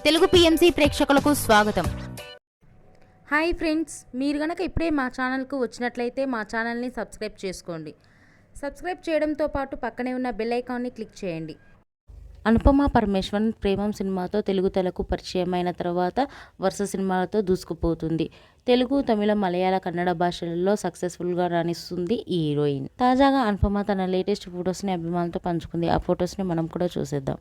Telugu PMC ప్రేక్షకులకు స్వాగతం. Hi friends, మీరు గనక ఇప్పుడే మా ఛానల్కు వచ్చినట్లయితే మా ఛానల్ని సబ్స్క్రైబ్ చేసుకోండి. సబ్స్క్రైబ్ చేయడంతో పాటు పక్కనే ఉన్న బెల్ ఐకాన్ని క్లిక్ చేయండి. అనుపమ పరమేశ్వరన్ ప్రేమం సినిమాతో తెలుగు తెరకు పరిచయమైన తర్వాత వరుస సినిమాలతో దూసుకుపోతుంది. తెలుగు, తమిళ, మలయాళ, కన్నడ భాషలలో సక్సెస్ఫుల్గా రాణిస్తుంది ఈ హీరోయిన్. తాజాగా అనుపమ తన లేటెస్ట్ ఫొటోస్ని అభిమానులతో పంచుకుంది. ఆ ఫొటోస్ని మనం కూడా చూసేద్దాం.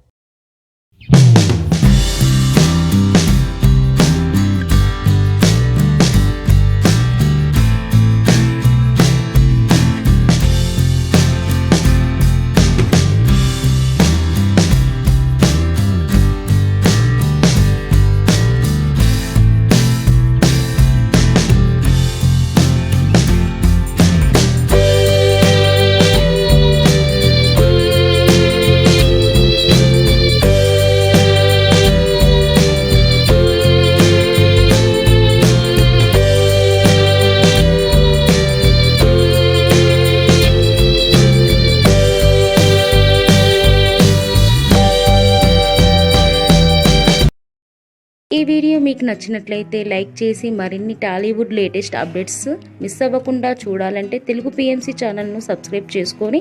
ఈ వీడియో మీకు నచ్చినట్లయితే లైక్ చేసి మరిన్ని టాలీవుడ్ లేటెస్ట్ అప్డేట్స్ మిస్ అవ్వకుండా చూడాలంటే తెలుగు పిఎంసి ఛానల్ను సబ్స్క్రైబ్ చేసుకొని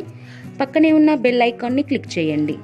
పక్కనే ఉన్న బెల్ ఐకాన్ని క్లిక్ చేయండి.